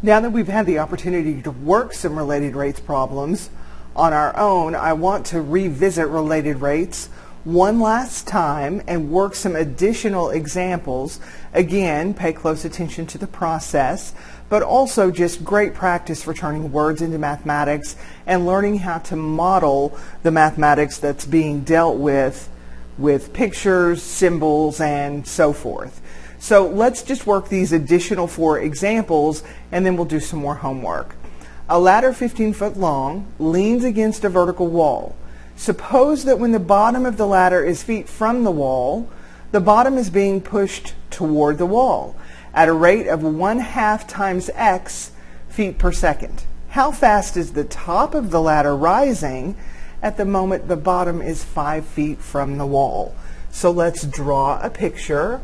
Now that we've had the opportunity to work some related rates problems on our own, I want to revisit related rates one last time and work some additional examples. Again, pay close attention to the process, but also just great practice for turning words into mathematics and learning how to model the mathematics that's being dealt with pictures, symbols, and so forth. So let's just work these additional 4 examples and then we'll do some more homework. A ladder 15 foot long leans against a vertical wall. Suppose that when the bottom of the ladder is feet from the wall, the bottom is being pushed toward the wall at a rate of 1/2 times x feet per second. How fast is the top of the ladder rising at the moment the bottom is 5 feet from the wall? So let's draw a picture.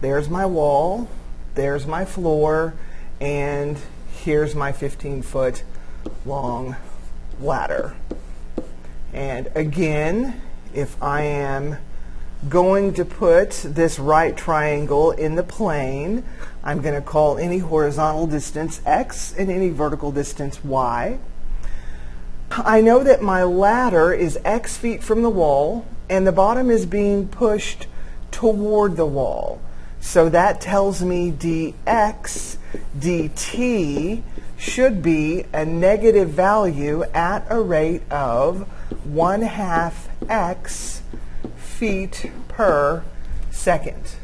There's my wall, there's my floor, and here's my 15-foot long ladder. And again, if I am going to put this right triangle in the plane, I'm going to call any horizontal distance x and any vertical distance y. I know that my ladder is x feet from the wall and the bottom is being pushed toward the wall. So that tells me dx dt should be a negative value at a rate of 1/2 x feet per second.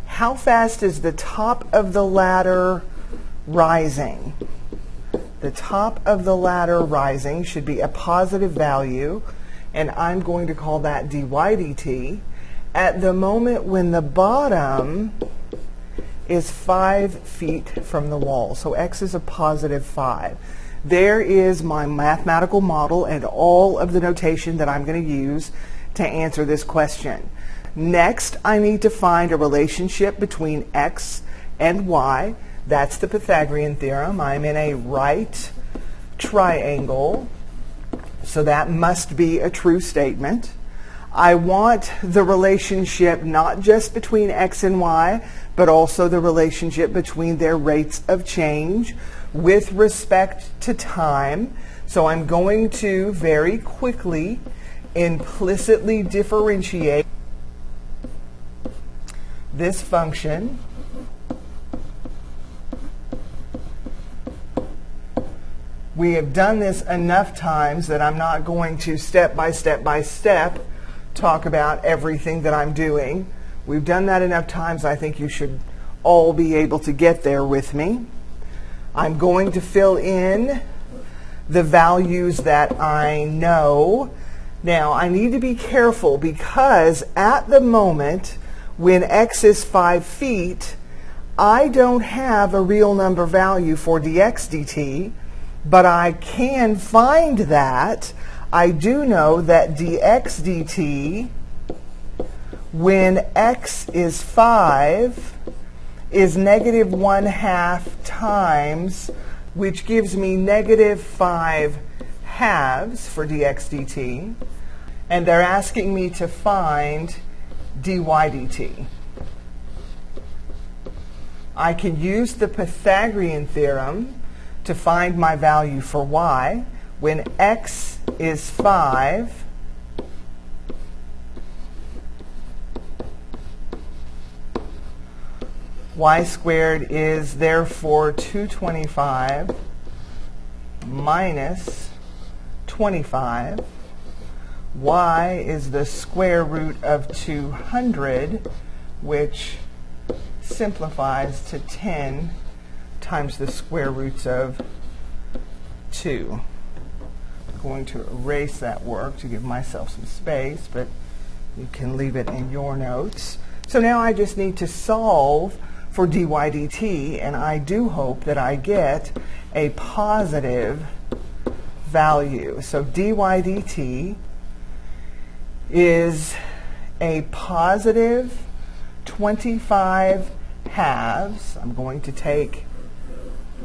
How fast is the top of the ladder rising? The top of the ladder rising should be a positive value, and I'm going to call that dy dt at the moment when the bottom is 5 feet from the wall. So x is a positive 5. There is my mathematical model and all of the notation that I'm going to use to answer this question. Next, I need to find a relationship between x and y. That's the Pythagorean theorem. I'm in a right triangle, so that must be a true statement. I want the relationship not just between x and y, but also the relationship between their rates of change with respect to time. So I'm going to very quickly implicitly differentiate this function We have done this enough times that I'm not going to step by step talk about everything that I'm doing. We've done that enough times. I think you should all be able to get there with me. I'm going to fill in the values that I know. Now, I need to be careful because at the moment when x is 5 feet, I don't have a real number value for dx dt, but I can find that. I do know that dx dt when x is 5 is negative 1/2 times, which gives me negative 5 halves for dx dt. And they're asking me to find dy dt. I can use the Pythagorean theorem to find my value for y. When x is 5, y squared is therefore 225 minus 25. Y is the square root of 200, which simplifies to 10 times the square roots of 2. I'm going to erase that work to give myself some space, but you can leave it in your notes. So now I just need to solve for dy dt, and I do hope that I get a positive value. So dy dt is a positive 25 halves. I'm going to take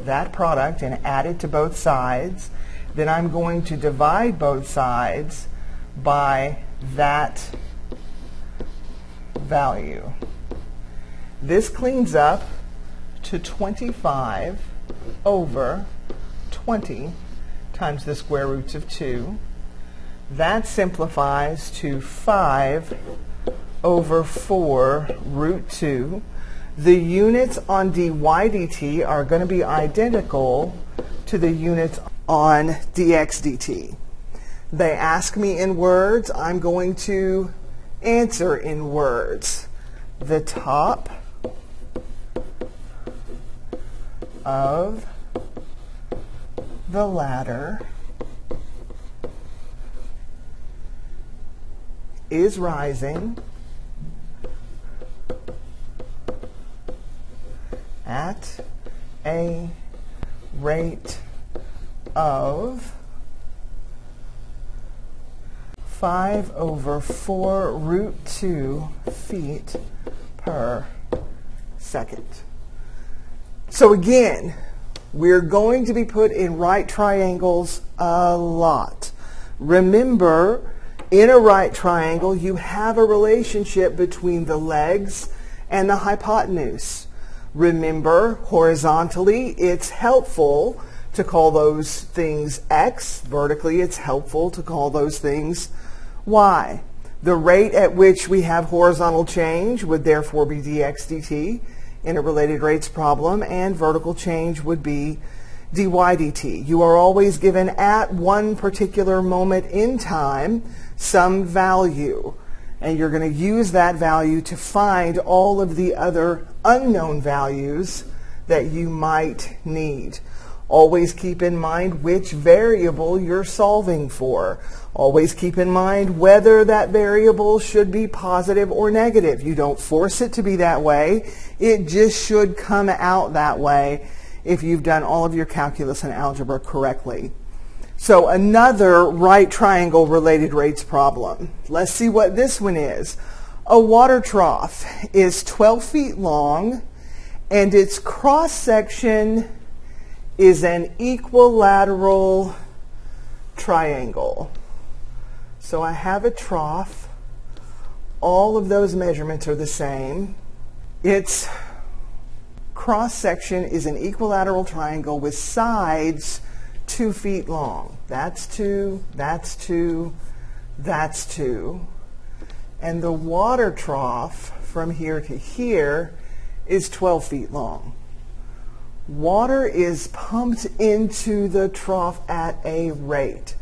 that product and add it to both sides. Then I'm going to divide both sides by that value. This cleans up to 25 over 20 times the square roots of 2. That simplifies to 5 over 4 root 2. The units on dy dt are going to be identical to the units on dx dt. They ask me in words, I'm going to answer in words. The top of the ladder is rising at a rate of 5 over 4 root 2 feet per second. So again, we're going to be put in right triangles a lot. Remember, in a right triangle, you have a relationship between the legs and the hypotenuse. Remember, horizontally, it's helpful to call those things x. Vertically, it's helpful to call those things y. The rate at which we have horizontal change would therefore be dx dt in a related rates problem, and vertical change would be dy dt. You are always given at one particular moment in time some value, and you're going to use that value to find all of the other unknown values that you might need. Always keep in mind which variable you're solving for. Always keep in mind whether that variable should be positive or negative. You don't force it to be that way. It just should come out that way if you've done all of your calculus and algebra correctly. So another right triangle related rates problem. Let's see what this one is. A water trough is 12 feet long and its cross section is an equilateral triangle. So I have a trough. All of those measurements are the same. Its cross section is an equilateral triangle with sides 2 feet long. That's 2, that's 2, that's 2. And the water trough from here to here is 12 feet long. Water is pumped into the trough at a rate.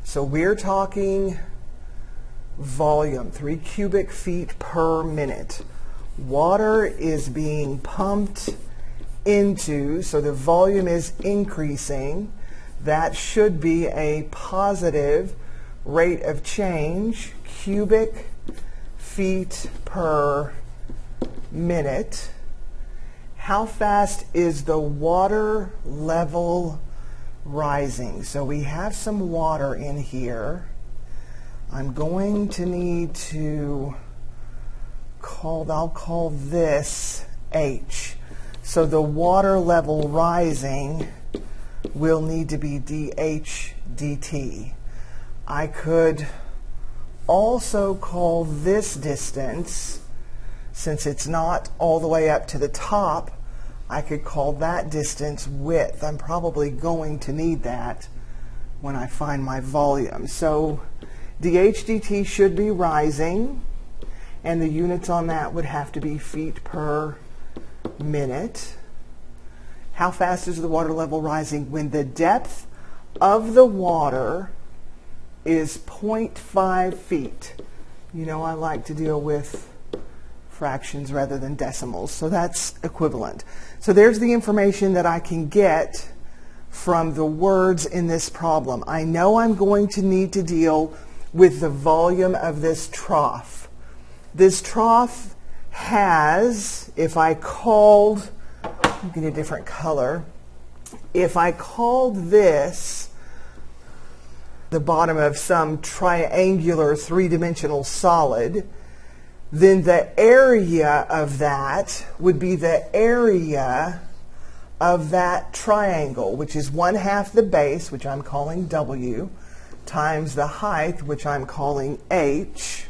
So we're talking volume, 3 cubic feet per minute. Water is being pumped into, so the volume is increasing. That should be a positive rate of change, cubic feet per minute. How fast is the water level rising? So we have some water in here. I'm going to need to I'll call this H. So the water level rising will need to be dH dt. I could also call this distance, since it's not all the way up to the top, I could call that distance width. I'm probably going to need that when I find my volume. So dH dt should be rising, and the units on that would have to be feet per minute. How fast is the water level rising? When the depth of the water is 0.5 feet. You know, I like to deal with fractions rather than decimals, so that's equivalent. So there's the information that I can get from the words in this problem. I know I'm going to need to deal with the volume of this trough. This trough has, if I called, I'm getting a different color, if I called this the bottom of some triangular three-dimensional solid, then the area of that would be the area of that triangle, which is 1/2 the base, which I'm calling W, times the height, which I'm calling H,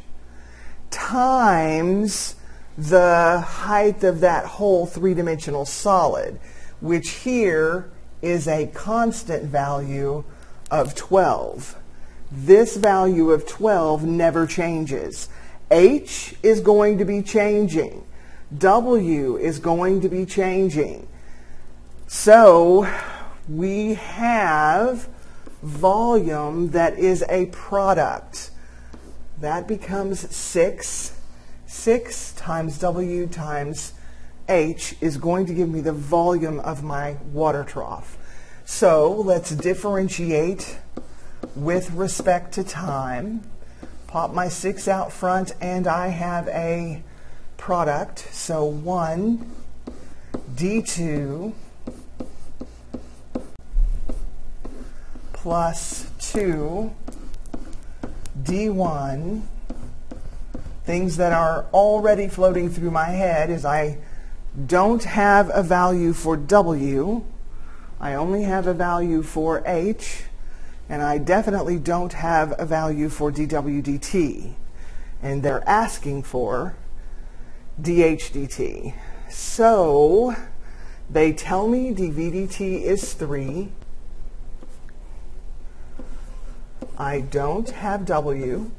times the height of that whole three-dimensional solid, which here is a constant value of 12. This value of 12 never changes. H is going to be changing. W is going to be changing. So we have volume that is a product. That becomes 6. 6 times W times H is going to give me the volume of my water trough. So let's differentiate with respect to time. Pop my 6 out front and I have a product. So 1 D2 plus 2 D1. Things that are already floating through my head is I don't have a value for W. I only have a value for H. And I definitely don't have a value for dW dt. And they're asking for dH dt. So they tell me dV dt is 3. I don't have W.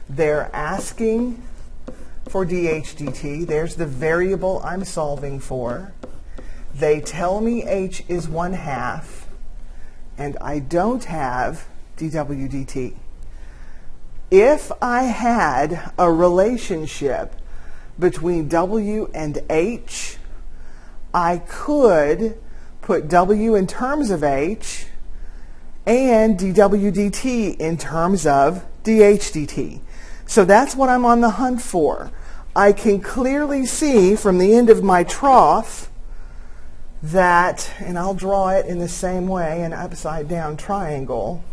They're asking for dH dt. There's the variable I'm solving for. They tell me H is 1/2. And I don't have dW dt. If I had a relationship between W and H, I could put W in terms of H and dW dt in terms of dH dt. So that's what I'm on the hunt for. I can clearly see from the end of my trough that, and I'll draw it in the same way, an upside down triangle,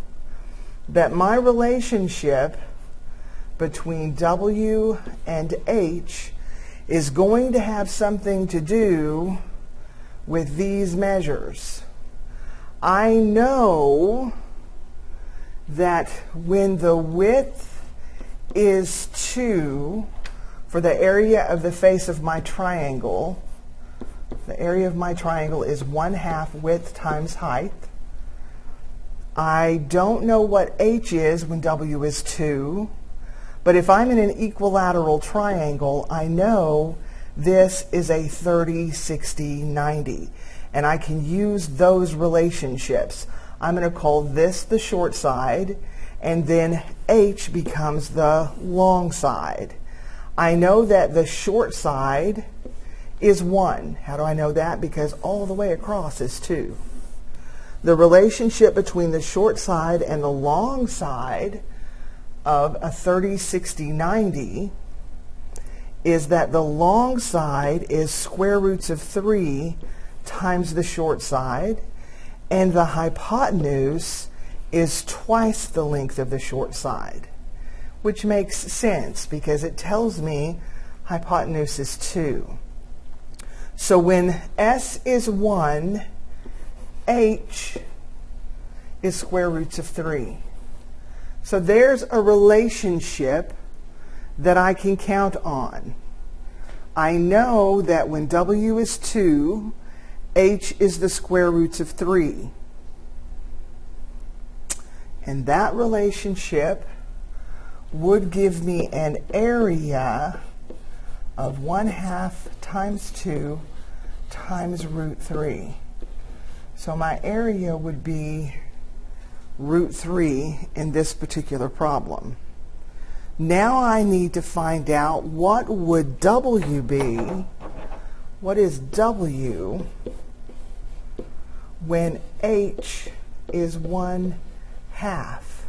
that my relationship between W and H is going to have something to do with these measures. I know that when the width is 2 for the area of the face of my triangle, the area of my triangle is 1/2 width times height. I don't know what H is when W is 2, but if I'm in an equilateral triangle, I know this is a 30, 60, 90. And I can use those relationships. I'm going to call this the short side, and then H becomes the long side. I know that the short side is 1. How do I know that? Because all the way across is 2. The relationship between the short side and the long side of a 30, 60, 90 is that the long side is square roots of 3 times the short side, and the hypotenuse is twice the length of the short side, which makes sense because it tells me hypotenuse is 2. So when S is 1, H is square roots of 3. So there's a relationship that I can count on. I know that when W is 2, H is the square roots of 3. And that relationship would give me an area of 1/2 times 2 times root 3. So my area would be root 3 in this particular problem. Now I need to find out what would W be. What is W when H is 1/2?